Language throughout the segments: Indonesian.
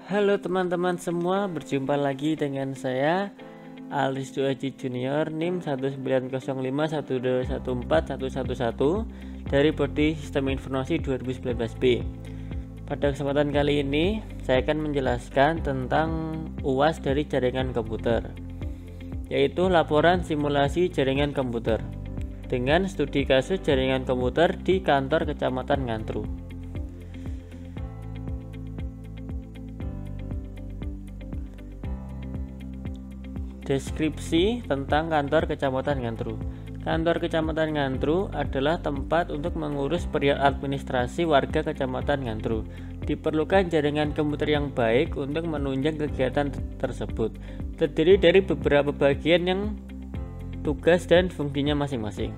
Halo teman-teman semua, berjumpa lagi dengan saya Alis Duaji Junior NIM 19051214111 dari Prodi Sistem Informasi 2019B. Pada kesempatan kali ini saya akan menjelaskan tentang UAS dari jaringan komputer, yaitu laporan simulasi jaringan komputer dengan studi kasus jaringan komputer di kantor Kecamatan Ngantru. Deskripsi tentang kantor Kecamatan Ngantru. Kantor Kecamatan Ngantru adalah tempat untuk mengurus perial administrasi warga Kecamatan Ngantru. Diperlukan jaringan komputer yang baik untuk menunjang kegiatan tersebut. Terdiri dari beberapa bagian yang tugas dan fungsinya masing-masing.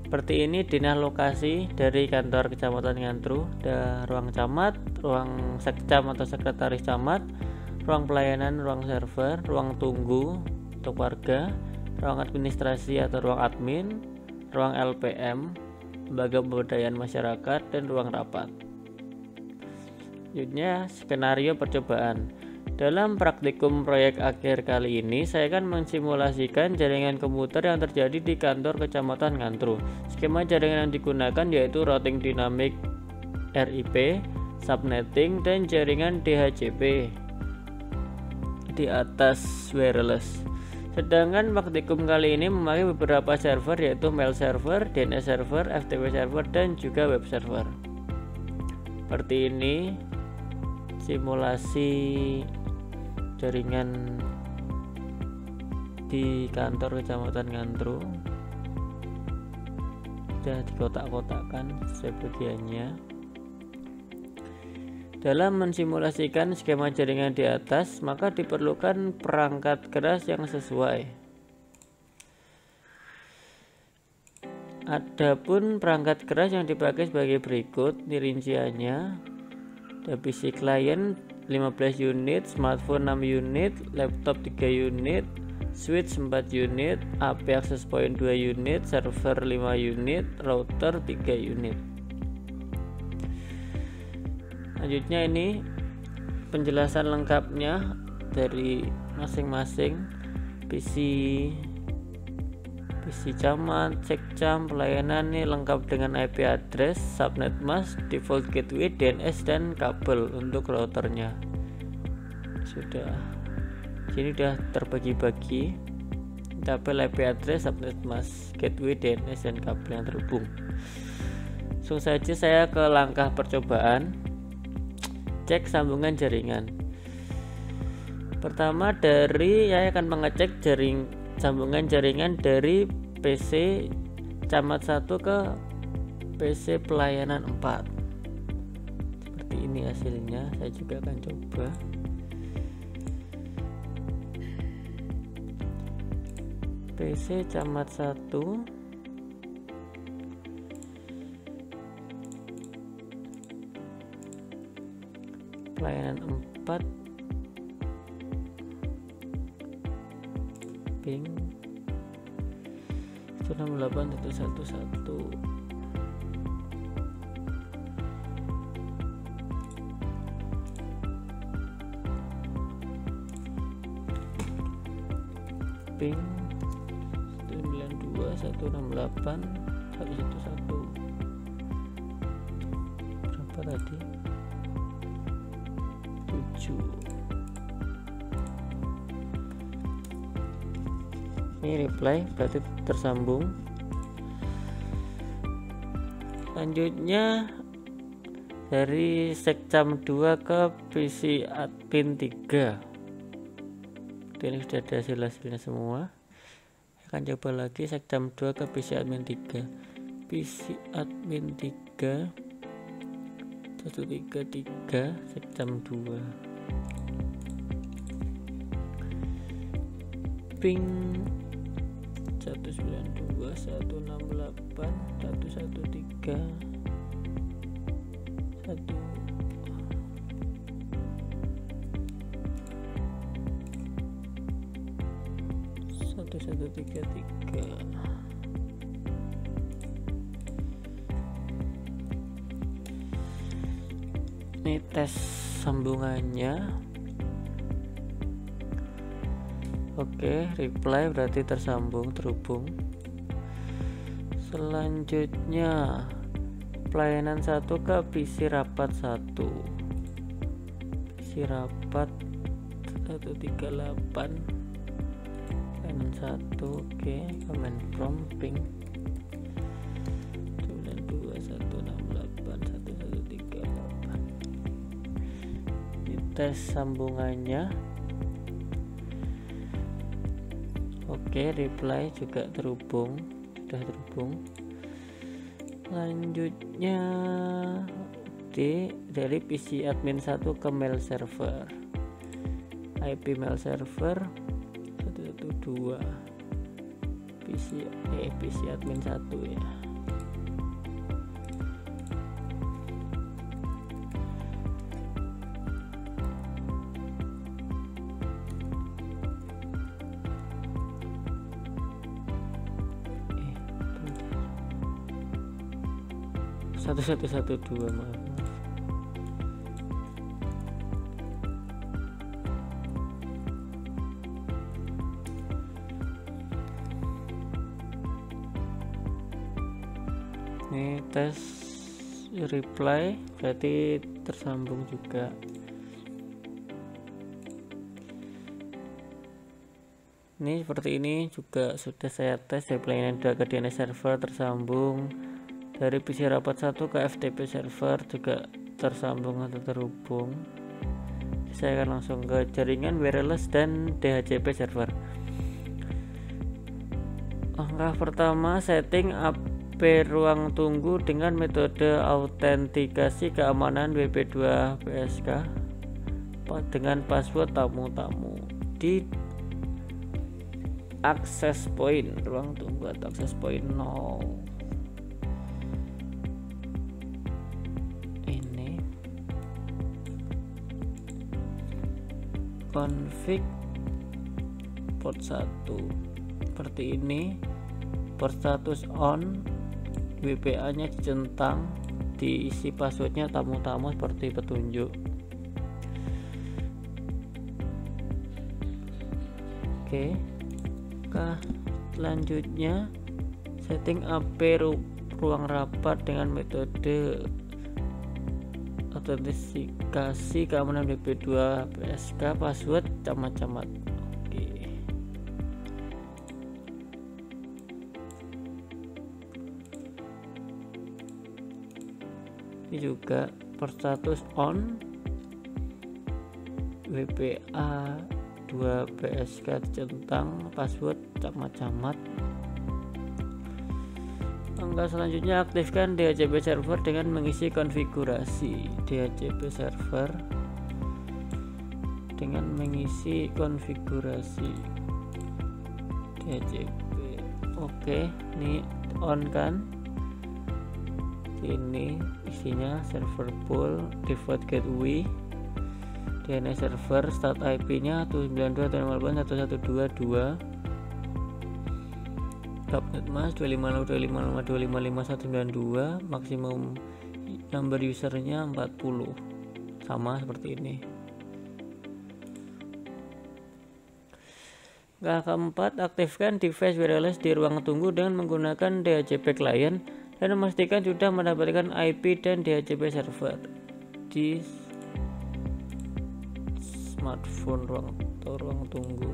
Seperti ini dinah lokasi dari kantor Kecamatan Ngantru. Ada ruang camat, ruang sekcam atau sekretaris camat, ruang pelayanan, ruang server, ruang tunggu untuk warga, ruang administrasi atau ruang admin, ruang LPM, lembaga pemberdayaan masyarakat, dan ruang rapat. Selanjutnya, skenario percobaan. Dalam praktikum proyek akhir kali ini, saya akan mensimulasikan jaringan komputer yang terjadi di kantor Kecamatan Ngantru. Skema jaringan yang digunakan yaitu routing dinamik RIP, subnetting, dan jaringan DHCP di atas wireless. Sedangkan praktikum kali ini memakai beberapa server yaitu mail server, DNS server, FTP server, dan juga web server. Seperti ini simulasi jaringan di kantor Kecamatan Ngantru. Sudah dikotak-kotakkan sesuai bagiannya. Dalam mensimulasikan skema jaringan di atas, maka diperlukan perangkat keras yang sesuai. Adapun perangkat keras yang dipakai sebagai berikut rinciannya. Ada PC client 15 unit, smartphone 6 unit, laptop 3 unit, switch 4 unit, AP access point 2 unit, server 5 unit, router 3 unit. Selanjutnya ini penjelasan lengkapnya dari masing-masing PC camat, sekcam, pelayanan ini lengkap dengan IP address, subnet mask, default gateway, DNS, dan kabel untuk routernya. Sudah, sini sudah terbagi-bagi tabel IP address, subnet mask, gateway, DNS, dan kabel yang terhubung. Langsung saja saya ke langkah percobaan. Cek sambungan jaringan. Pertama saya akan mengecek sambungan jaringan dari PC camat 1 ke PC pelayanan 4. Seperti ini hasilnya. Saya juga akan coba. PC camat 1 pelayanan 4 ping 168.111. ping 192.168.111. Berapa tadi? 7. Ini reply berarti tersambung. Selanjutnya dari sekcam 2 ke PC admin 3. Ini sudah ada hasilnya semua. Akan coba lagi sekcam 2 ke PC admin 3. PC admin 3 133 sekcam 2 ping 192.168.113 1133. Ini tes sambungannya. Oke, reply berarti tersambung, terhubung. Selanjutnya pelayanan 1 ke PC rapat 1. PC rapat 138 pelayanan 1. Oke, command prompt ping 921681138. Ini tes sambungannya. Oke, reply juga terhubung, sudah terhubung. Selanjutnya dari PC admin 1 ke mail server. IP mail server 112 PC admin 1 ya. Satu 112 maaf. Ini tes reply berarti tersambung juga. Ini seperti ini juga sudah saya tes dari pelayanan ke DNS server tersambung. Dari PC rapat 1 ke FTP server juga tersambung atau terhubung. Saya akan langsung ke jaringan wireless dan DHCP server. Langkah pertama, setting AP ruang tunggu dengan metode autentikasi keamanan WP2 PSK dengan password tamu-tamu di access point ruang tunggu atau access point 0. Config port 1 seperti ini, port status on, WPA nya dicentang, diisi passwordnya tamu-tamu seperti petunjuk. Oke, selanjutnya setting AP ruang rapat dengan metode autentikasi keamanan WP2 PSK password camat-camat. Oke. Ini juga port status on, WPA 2 PSK dicentang, password camat-camat. Langkah selanjutnya, aktifkan DHCP server dengan mengisi konfigurasi DHCP server dengan mengisi konfigurasi DHCP. Oke, ini on kan, ini isinya server pool, default gateway, DNS server, start IP nya 192.168.112.2, subnet mask 255.255.255.192, maksimum number usernya 40, sama seperti ini. Langkah keempat, aktifkan device wireless di ruang tunggu dengan menggunakan DHCP client dan memastikan sudah mendapatkan IP dan DHCP server di smartphone ruang tunggu.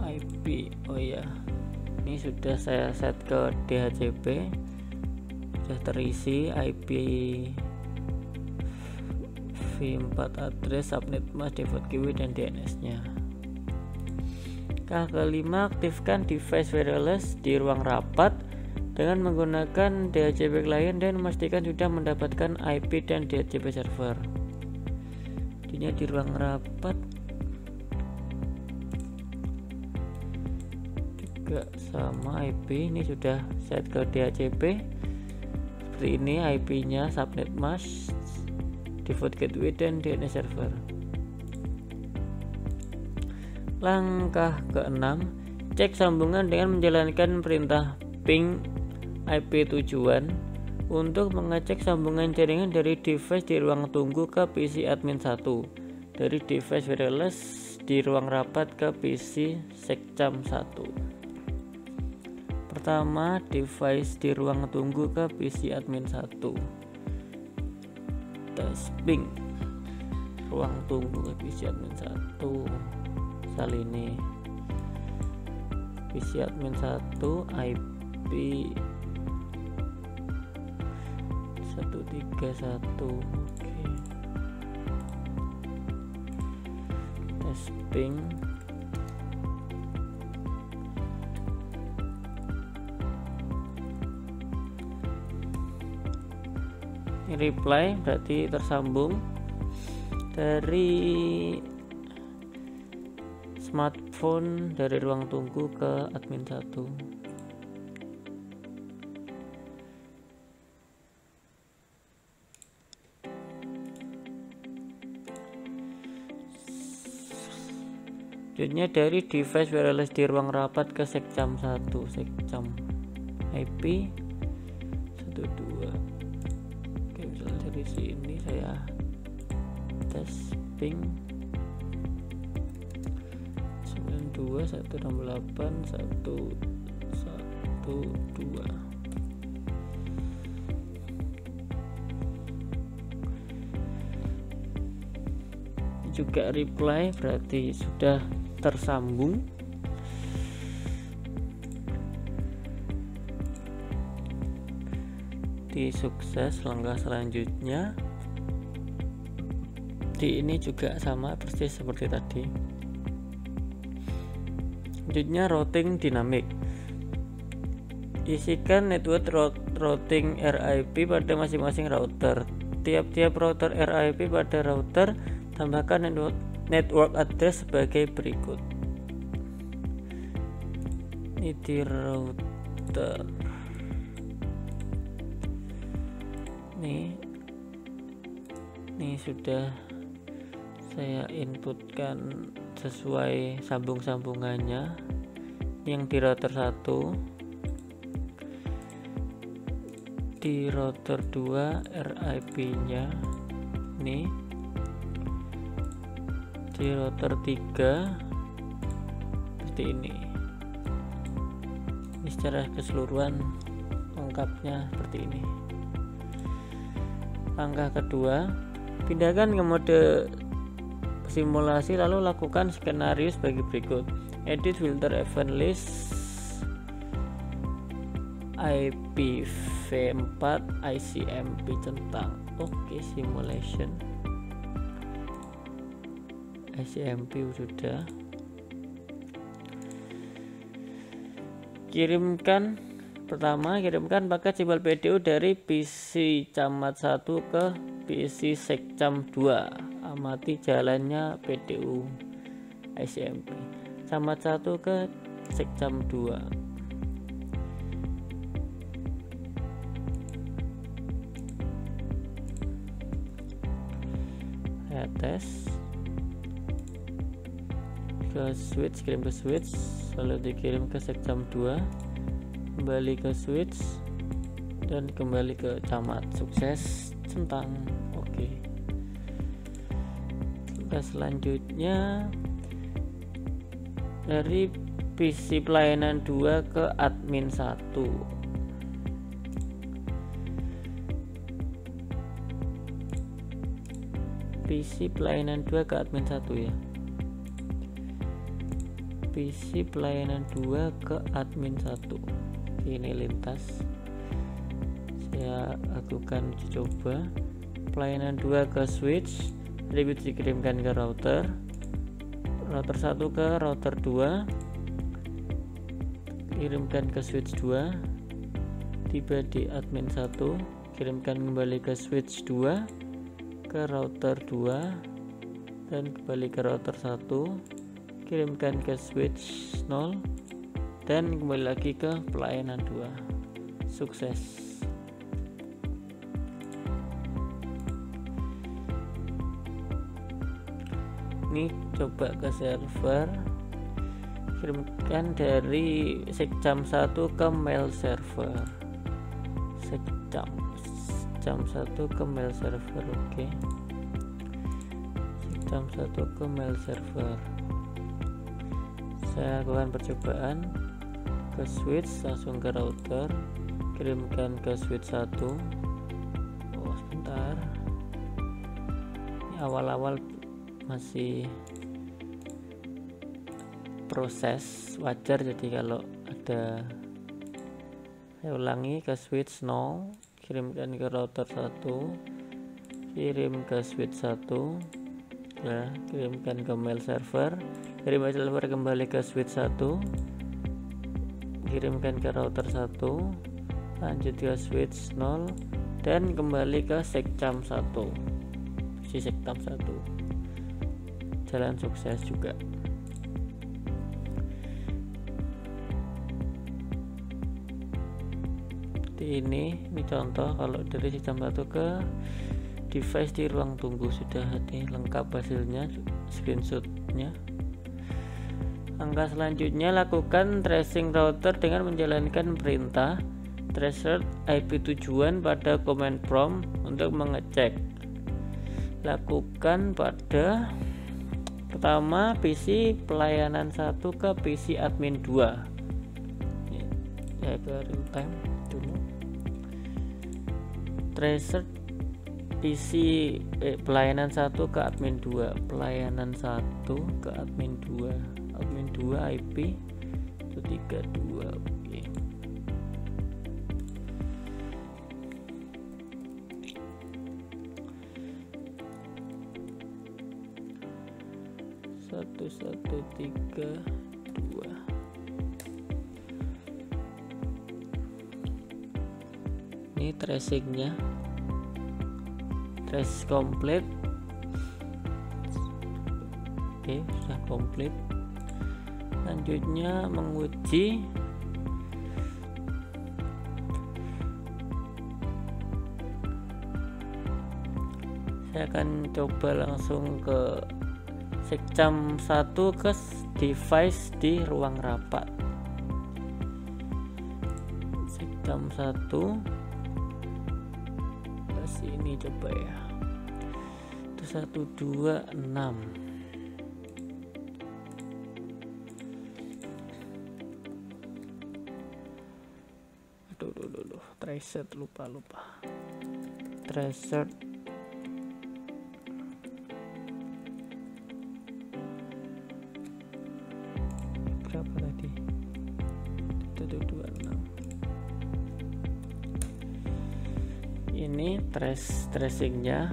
IP, oh ya, ini sudah saya set ke DHCP, sudah terisi IP v4 address, subnet mask, default gateway dan DNS nya. Kelima, aktifkan device wireless di ruang rapat dengan menggunakan DHCP client dan memastikan sudah mendapatkan IP dan DHCP server. Ini di ruang rapat juga sama IP, ini sudah set ke DHCP seperti ini, IP nya, subnet mask, default gateway dan DNS server. Langkah keenam, Cek sambungan dengan menjalankan perintah ping IP tujuan untuk mengecek sambungan jaringan dari device di ruang tunggu ke PC admin 1, dari device wireless di ruang rapat ke PC sekcam 1. Pertama, device di ruang tunggu ke PC admin 1. Tes ping ruang tunggu ke PC admin 1. Misal ini PC admin 1 IP 131. Oke. Tes ping reply berarti tersambung dari smartphone dari ruang tunggu ke admin 1. Selanjutnya dari device wireless di ruang rapat ke sekcam 1, sekcam IP 12. Oke, misalnya dari sini saya tes ping 92.168.112. Juga reply berarti sudah tersambung. Di sukses langkah selanjutnya, di ini juga sama persis seperti tadi. Selanjutnya routing dinamik. Isikan network routing RIP pada masing-masing router. Tiap-tiap router RIP pada router tambahkan network address sebagai berikut. Ini di router. Ini sudah saya inputkan sesuai sambung-sambungannya. Yang di router 1, di router 2 RIP-nya nih, di router 3 seperti ini. Ini secara keseluruhan lengkapnya seperti ini. Langkah kedua, pindahkan ke mode simulasi lalu lakukan skenario sebagai berikut. Edit filter event list IPv4 ICMP centang. Oke, simulation ICMP sudah. Kirimkan paket simbol PDU dari PC camat 1 ke PC sekcam 2. Amati jalannya PDU ICMP camat 1 ke sekcam 2. Ya, tes ke switch, kirim ke switch, lalu dikirim ke sekcam 2, kembali ke switch dan kembali ke camat. Sukses centang. Oke. Selanjutnya dari PC pelayanan 2 ke admin 1. PC pelayanan 2 ke admin 1 ya. PC pelayanan 2 ke admin 1. Ini lintas. Saya lakukan uji coba. Pelayanan 2 ke switch, ribut dikirimkan ke router 1 ke router 2, kirimkan ke switch 2, tiba di admin 1, kirimkan kembali ke switch 2, ke router 2 dan kembali ke router 1, kirimkan ke switch 0 dan kembali lagi ke pelayanan 2. Sukses. Ini coba ke server. kirimkan dari sekjam 1 ke mail server. Sekjam 1 ke mail server. Oke. Sekjam 1 ke mail server. Saya lakukan percobaan ke switch, langsung ke router, kirimkan ke switch 1. Sebentar, ini awal-awal masih proses, wajar. Jadi kalau ada, saya ulangi, ke switch 0, kirimkan ke router 1, kirim ke switch 1, ya, kirimkan ke mail server, kirim mail server kembali ke switch 1, kirimkan ke router 1, lanjut ke switch 0, dan kembali ke sekjam 1, si sekjam 1. Jalan sukses juga. Seperti ini contoh kalau dari sekjam 1 ke device di ruang tunggu. Sudah lengkap hasilnya, screenshotnya. Langkah selanjutnya, lakukan tracing router dengan menjalankan perintah tracer IP tujuan pada command prompt untuk mengecek. Lakukan pada pertama PC pelayanan 1 ke PC admin 2. Saya ke real time dulu. Tracer PC pelayanan 1 ke admin 2, pelayanan 1 ke admin 2, admin 2 IP 132. Oke. Satu 132. Ini tracingnya, trace komplit. Oke, sudah komplit. Selanjutnya menguji saya akan coba langsung ke sekjam 1 ke device di ruang rapat. Sekjam 1 ke sini coba ya. Itu 126. Aduh, tracer lupa. Tracer berapa tadi? 126. Ini tracingnya,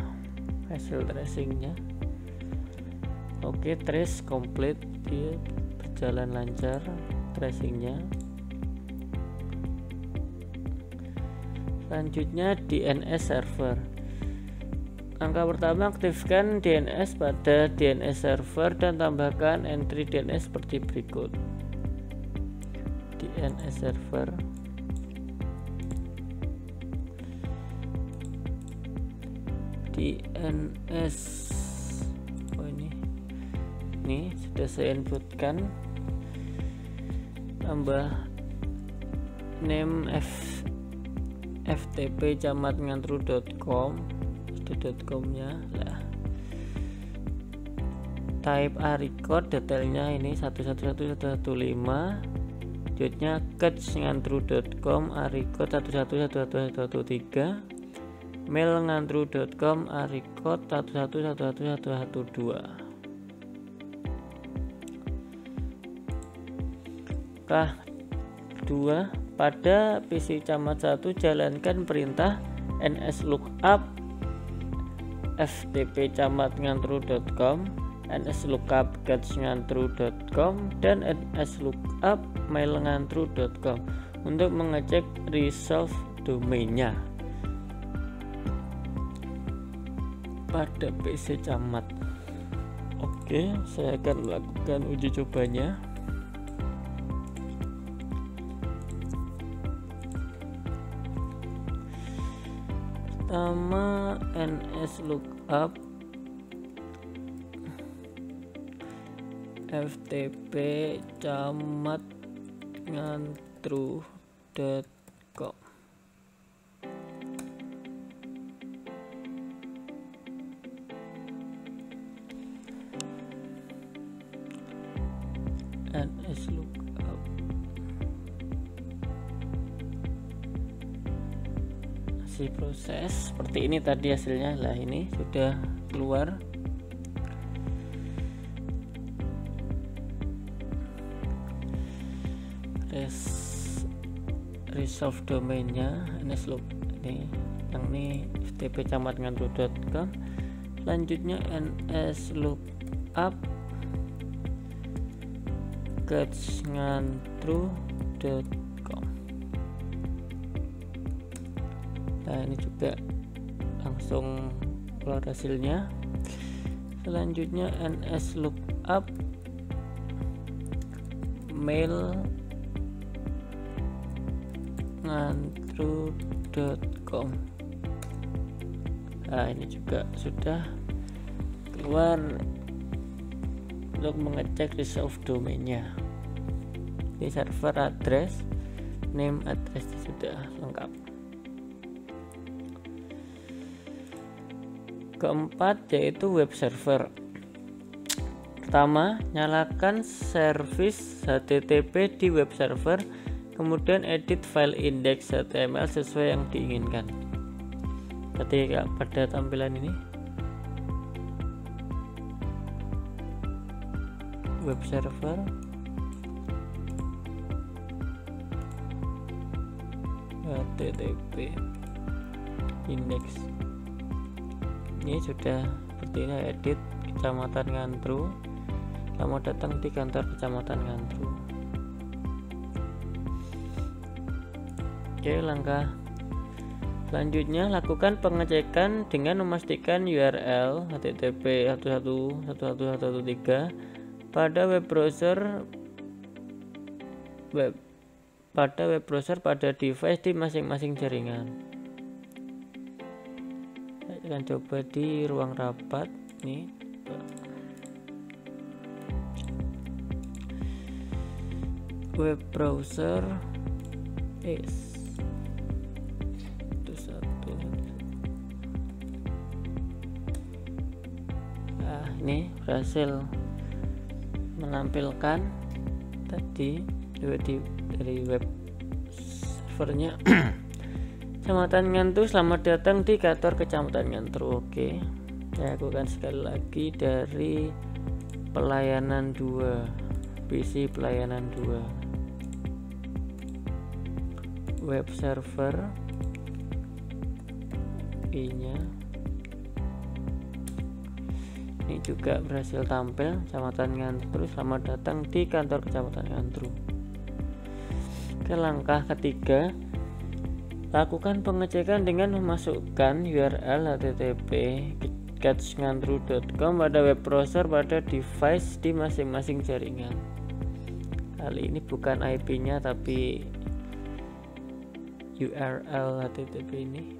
hasil tracingnya. Oke, trace komplit, dia berjalan lancar tracingnya. Selanjutnya DNS server. Langkah pertama, aktifkan DNS pada DNS server dan tambahkan entry DNS seperti berikut. DNS server, DNS, ini sudah saya inputkan. Tambah name ftp camatngantru.com, .com-nya lah. Type record, detailnya ini 111115, judnya catchngantru.com, record 111113, mail ngantru.com, record 111112. Kedua, pada PC camat 1 jalankan perintah nslookup ftp camatngantru.com, nslookup catchngantru.com, dan nslookup mailngantru.com untuk mengecek resolve domainnya pada PC camat. Oke, saya akan melakukan uji cobanya. Pertama, nslookup ftp camatngantru.com. ns lookup masih proses. Seperti ini tadi hasilnya. Lah ini sudah keluar. Resolve domainnya nslook ini, yang ini ftp camatngantru.com. Selanjutnya nslookup catchngantru.com. Nah ini juga langsung keluar hasilnya. Selanjutnya nslookup mail ngantru.com. Nah ini juga sudah keluar untuk mengecek resolve domainnya. Di server address, name address sudah lengkap. Keempat yaitu web server. Pertama, nyalakan service HTTP di web server, kemudian edit file index HTML sesuai yang diinginkan. Ketika pada tampilan ini, web server, HTTP index, ini sudah seperti ini. Edit Kecamatan Ngantru. Selamat datang di kantor Kecamatan Ngantru. Oke, langkah selanjutnya lakukan pengecekan dengan memastikan URL http 111113 pada web browser pada device di masing-masing jaringan. Saya akan coba di ruang rapat nih. Web browser is ini berhasil menampilkan tadi dari web servernya. Kecamatan Ngantru, selamat datang di kantor Kecamatan Ngantru. Oke, saya lakukan sekali lagi dari pelayanan 2, PC pelayanan 2, web server I-nya. Ini juga berhasil tampil, Kecamatan Ngantru, selamat datang di kantor Kecamatan Ngantru. Oke, langkah ketiga, lakukan pengecekan dengan memasukkan URL http catchngantru.com pada web browser pada device di masing-masing jaringan. Kali ini bukan IP-nya tapi URL http ini.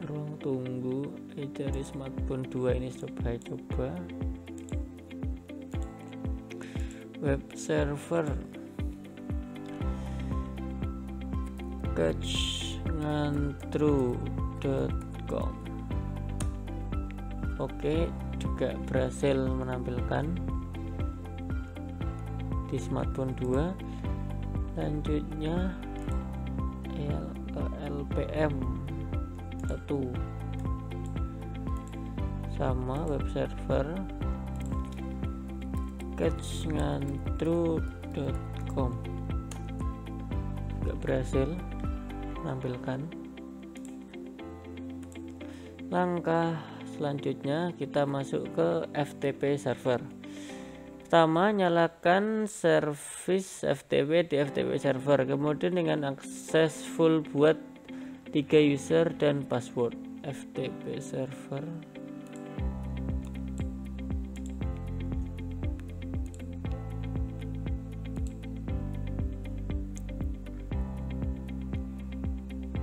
Ruang tunggu dari smartphone 2 ini coba web server catchngantru.com. Oke, juga berhasil menampilkan di smartphone 2. Selanjutnya LPM 1 sama web server catchngantru.com juga berhasil menampilkan. Langkah selanjutnya kita masuk ke FTP server. Pertama, nyalakan service FTP di FTP server, kemudian dengan akses full buat 3 user dan password. FTP server,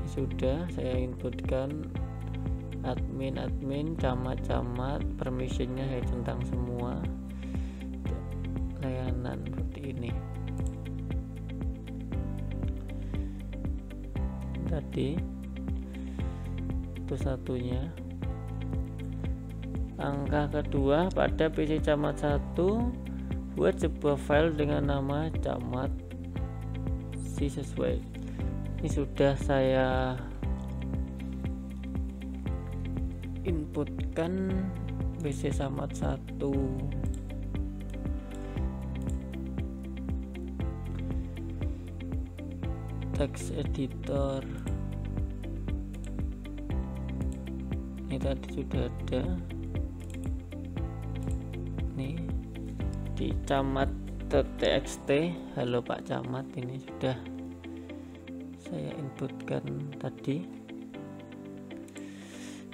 sudah saya inputkan admin, camat, permissionnya saya centang semua, layanan seperti ini. Tadi itu satunya. Langkah kedua, pada PC camat 1 buat sebuah file dengan nama camat si sesuai. Ini sudah saya inputkan PC camat 1. Text editor ini tadi sudah ada nih di camat.txt. Halo Pak Camat, ini sudah saya inputkan tadi.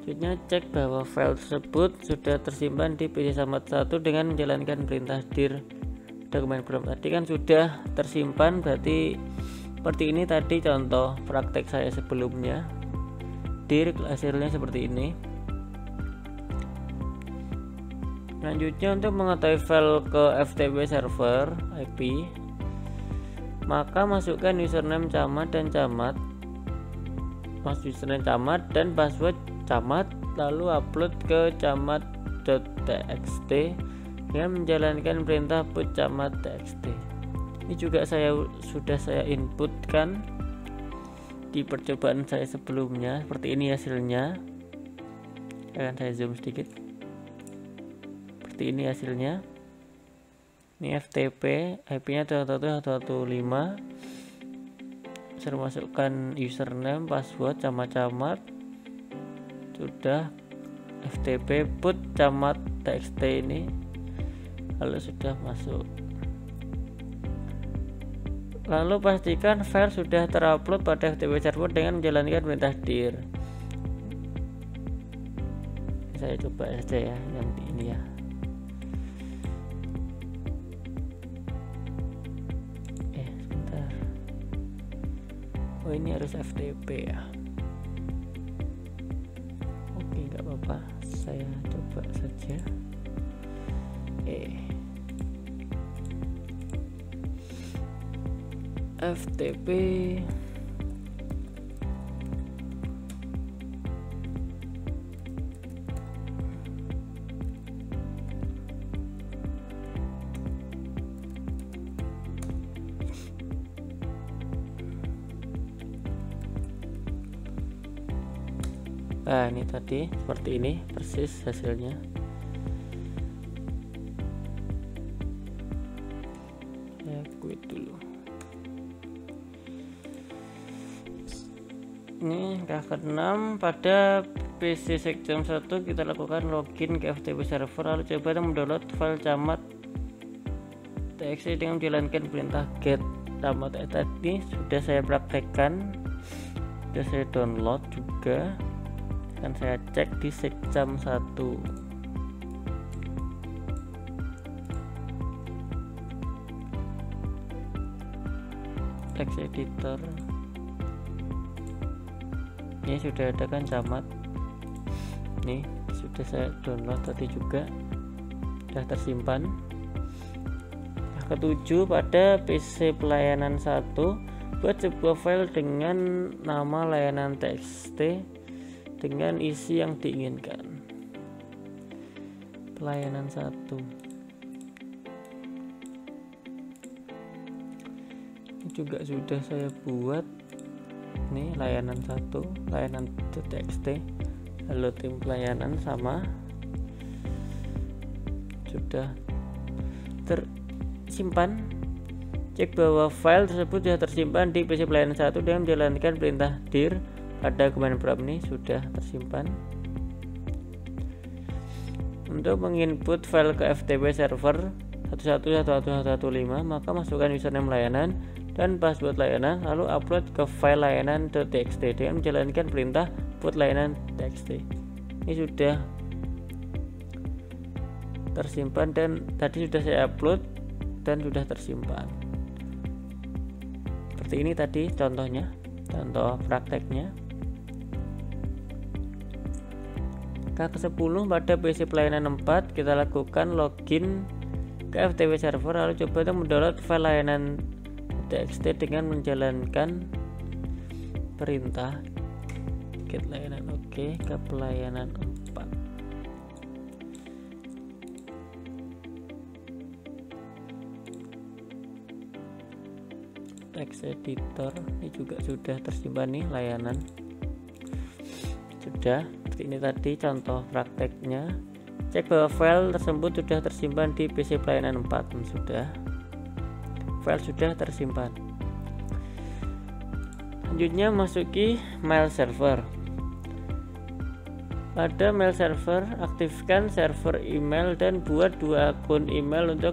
Selanjutnya cek bahwa file tersebut sudah tersimpan di PC camat 1 dengan menjalankan perintah dir dokumen prompt. Tadi kan sudah tersimpan, berarti seperti ini tadi contoh praktek saya sebelumnya. Dir hasilnya seperti ini. Selanjutnya untuk mengetahui file ke FTP server IP, maka masukkan username camat dan password camat, lalu upload ke camat.txt dengan menjalankan perintah put camat.txt. Ini juga sudah saya inputkan di percobaan saya sebelumnya. Seperti ini hasilnya. Akan saya zoom sedikit. Seperti ini hasilnya. Ini FTP, IP-nya 111.115. Saya masukkan username, password camat, sudah FTP put camat.txt ini, lalu sudah masuk. Lalu pastikan file sudah terupload pada FTP server dengan menjalankan perintah dir. Saya coba saja ya yang ini ya. Sebentar. Oh, ini harus FTP ya. Oke, nggak apa-apa, saya coba saja. FTP Nah, ini tadi seperti ini persis hasilnya. Saya quit dulu. Ini langkah ke-6, pada PC Sekjam 1 kita lakukan login ke FTP server, lalu coba mendownload file camat.txt dengan menjalankan perintah get camat. Tadi sudah saya praktekkan, sudah saya download juga. Kan saya cek di Sekjam 1. Text editor ini sudah ada kan camat, ini sudah saya download tadi juga, sudah tersimpan. Nah, ke-7, pada PC pelayanan 1 buat sebuah file dengan nama layanan txt dengan isi yang diinginkan. Pelayanan 1. Ini juga sudah saya buat. Ini layanan 1, layanan.txt. Halo tim pelayanan sama. Sudah tersimpan. Cek bahwa file tersebut sudah tersimpan di PC pelayanan 1 dengan menjalankan perintah dir pada command prompt. Ini sudah tersimpan. Untuk menginput file ke FTP server 111.115, maka masukkan username layanan dan password layanan, lalu upload ke file layanan.txt dengan menjalankan perintah put layanan.txt. Ini sudah tersimpan dan tadi sudah saya upload dan sudah tersimpan. Seperti ini tadi contohnya, contoh prakteknya. Langkah ke-10, pada PC pelayanan 4 kita lakukan login ke FTP server, lalu coba untuk mendownload file layanan txt dengan menjalankan perintah get layanan. Oke, ke pelayanan 4. Text editor ini juga sudah tersimpan nih layanan. Sudah seperti ini tadi contoh prakteknya. Cek bahwa file tersebut sudah tersimpan di PC pelayanan 4. Sudah, file sudah tersimpan. Selanjutnya masuki mail server. Pada mail server, aktifkan server email dan buat 2 akun email untuk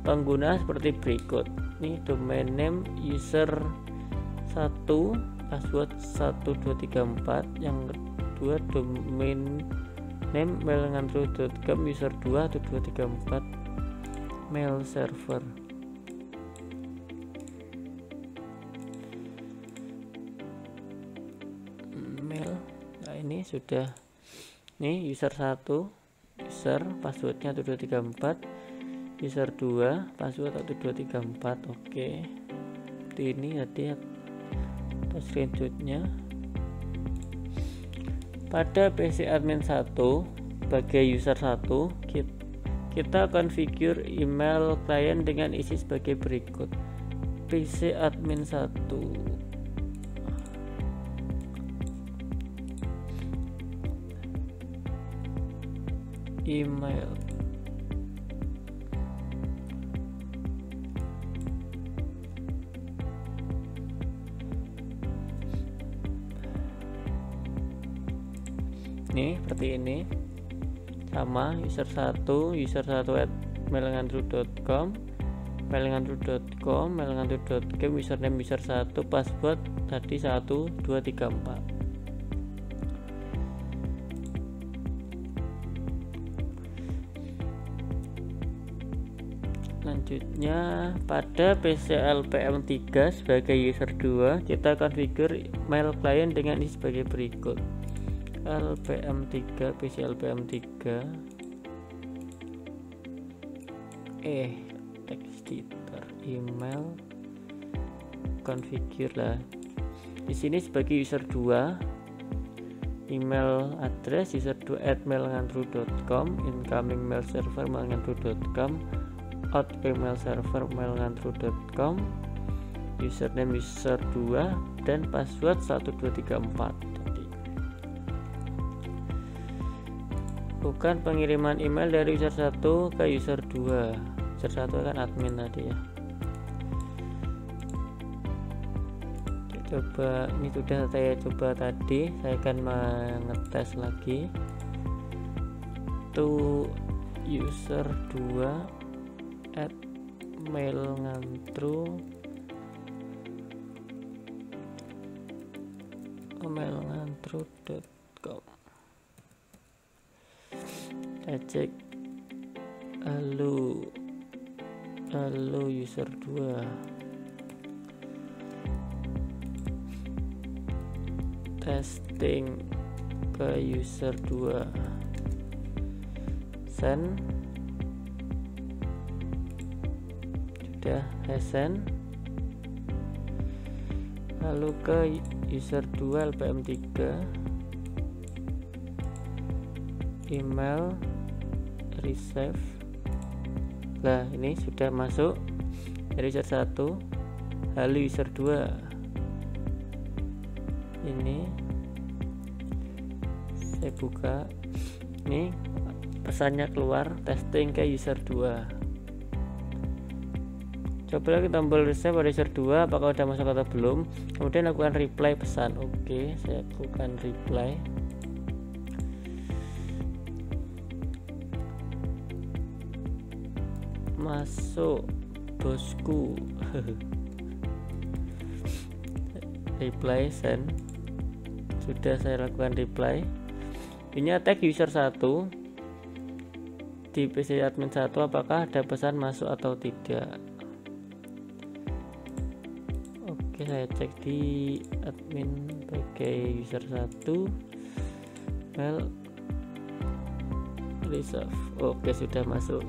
pengguna seperti berikut. Ini domain name user 1, password 1234. Yang kedua domain name mailngantru.com user 2 1234 mail server. Mail. Nah, ini sudah. Nih user 1, user passwordnya 1234, user 2 password 1234. Oke, seperti ini tadi atau screenshotnya. Pada PC admin 1 sebagai user 1, kita configure email klien dengan isi sebagai berikut. PC admin 1 email. Nih seperti ini, sama user 1 at mailngantru.com, mailngantru.com, mailngantru.com, username user 1, password tadi 1234. Selanjutnya pada PC LPM3 sebagai user 2, kita configure mail client dengan isi sebagai berikut. LPM3, PC LPM3 text editor email configure lah. Di sini sebagai user 2, email address user 2 at mailngantru.com, incoming mail server mailngantru.com, outgoing mail server mailngantru.com, username user 2 dan password 1234. Bukan pengiriman email dari user 1 ke user 2. User 1 kan admin tadi ya. Coba, ini sudah saya coba tadi, saya akan mengetes lagi. To user 2 at mailngantru.com. Kita cek. Halo user 2, testing ke user 2, send. Sudah saya send. Lalu ke user 2 LPM3, email receive. Nah, ini sudah masuk dari user 1. Halo user 2. Ini saya buka. Ini pesannya keluar, testing ke user 2. Coba lagi tombol receive pada user 2, apakah sudah masuk atau belum. Kemudian lakukan reply pesan. Oke, saya lakukan reply. Masuk bosku. Reply send. Sudah saya lakukan reply. Ini tag user 1 di PC admin 1, apakah ada pesan masuk atau tidak. Oke, saya cek di admin sebagai user 1, mail resolve. Oke, sudah masuk.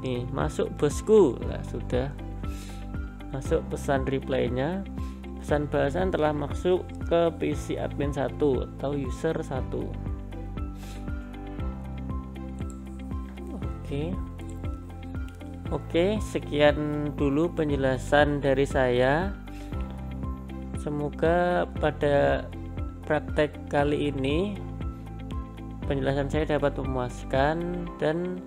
Nih, masuk bosku. Lah, sudah masuk pesan reply-nya. Pesan bahasan telah masuk ke PC admin 1 atau user 1. Oke, sekian dulu penjelasan dari saya. Semoga pada praktek kali ini penjelasan saya dapat memuaskan dan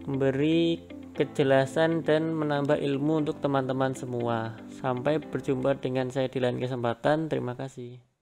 memberi kejelasan dan menambah ilmu untuk teman-teman semua. Sampai berjumpa dengan saya di lain kesempatan. Terima kasih.